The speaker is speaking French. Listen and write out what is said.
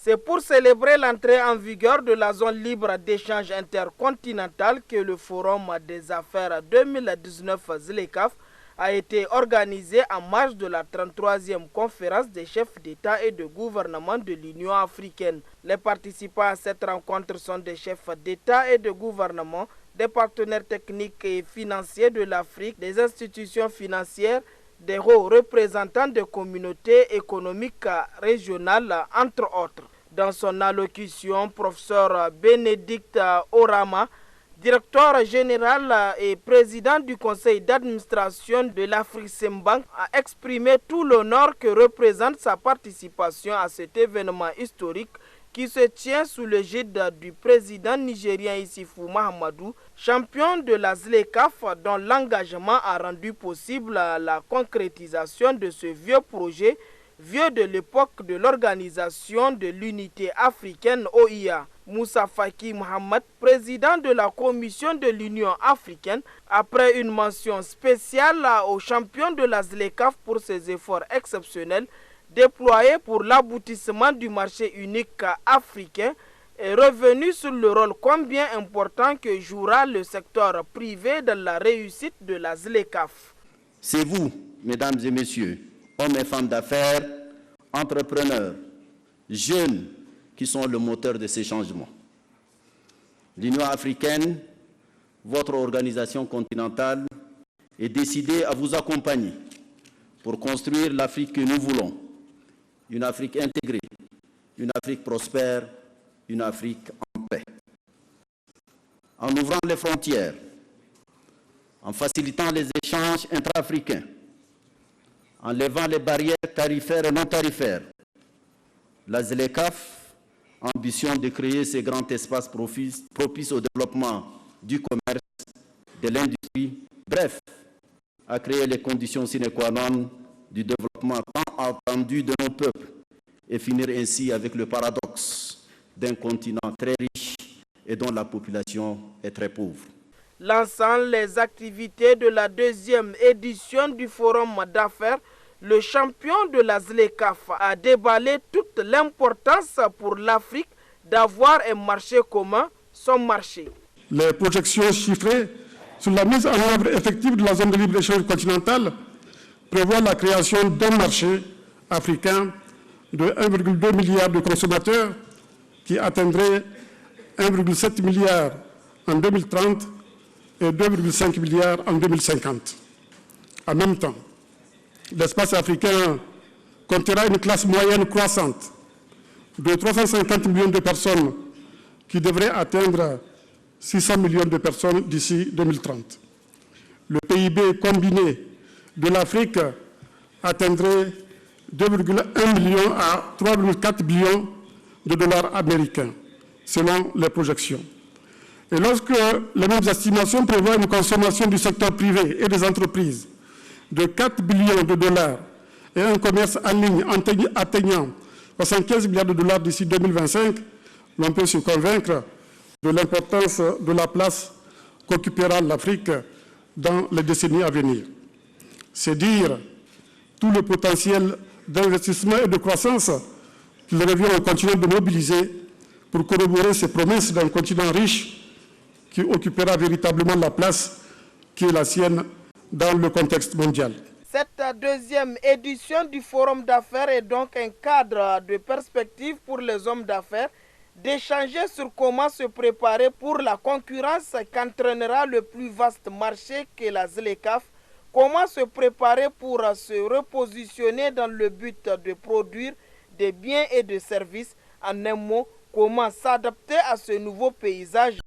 C'est pour célébrer l'entrée en vigueur de la zone libre d'échange intercontinental que le Forum des affaires 2019 ZLECAf a été organisé en marge de la 33e conférence des chefs d'État et de gouvernement de l'Union africaine. Les participants à cette rencontre sont des chefs d'État et de gouvernement, des partenaires techniques et financiers de l'Afrique, des institutions financières, des hauts représentants des communautés économiques régionales, entre autres. Dans son allocution, professeur Bénédicte Orama, directeur général et président du conseil d'administration de l'Africimbank, a exprimé tout l'honneur que représente sa participation à cet événement historique qui se tient sous l'égide du président nigérien Issoufou Mahamadou, champion de la ZLECAf, dont l'engagement a rendu possible la concrétisation de ce vieux projet, vieux de l'époque de l'Organisation de l'Unité africaine OIA. Moussa Faki Mohamed, président de la Commission de l'Union africaine, après une mention spéciale aux champions de la ZLECAf pour ses efforts exceptionnels déployés pour l'aboutissement du marché unique africain, est revenu sur le rôle combien important que jouera le secteur privé dans la réussite de la ZLECAf. C'est vous, mesdames et messieurs, hommes et femmes d'affaires, entrepreneurs, jeunes, qui sont le moteur de ces changements. L'Union africaine, votre organisation continentale, est décidée à vous accompagner pour construire l'Afrique que nous voulons. Une Afrique intégrée, une Afrique prospère, une Afrique en paix. En ouvrant les frontières, en facilitant les échanges intra-africains, en levant les barrières tarifaires et non tarifaires, la ZLECAf ambitionne de créer ces grands espaces propices au développement du commerce, de l'industrie, bref, à créer les conditions sine qua non du développement tant attendu de nos peuples et finir ainsi avec le paradoxe d'un continent très riche et dont la population est très pauvre. Lançant les activités de la deuxième édition du Forum d'affaires, le champion de la ZLECAf a déballé toute l'importance pour l'Afrique d'avoir un marché commun, son marché. Les projections chiffrées sur la mise en œuvre effective de la zone de libre-échange continentale prévoient la création d'un marché africain de 1,2 milliard de consommateurs qui atteindrait 1,7 milliard en 2030 et 2,5 milliards en 2050. En même temps, l'espace africain comptera une classe moyenne croissante de 350 millions de personnes qui devrait atteindre 600 millions de personnes d'ici 2030. Le PIB combiné de l'Afrique atteindrait 2,1 millions à 3,4 billions de dollars américains, selon les projections. Et lorsque les mêmes estimations prévoient une consommation du secteur privé et des entreprises de 4 billions de dollars et un commerce en ligne atteignant 75 milliards de dollars d'ici 2025, l'on peut se convaincre de l'importance de la place qu'occupera l'Afrique dans les décennies à venir. C'est dire tout le potentiel d'investissement et de croissance qu'il revient au continent de mobiliser pour corroborer ces promesses d'un continent riche qui occupera véritablement la place qui est la sienne dans le contexte mondial. Cette deuxième édition du Forum d'affaires est donc un cadre de perspective pour les hommes d'affaires d'échanger sur comment se préparer pour la concurrence qu'entraînera le plus vaste marché qu'est la ZLECAf, comment se préparer pour se repositionner dans le but de produire des biens et des services, en un mot, comment s'adapter à ce nouveau paysage.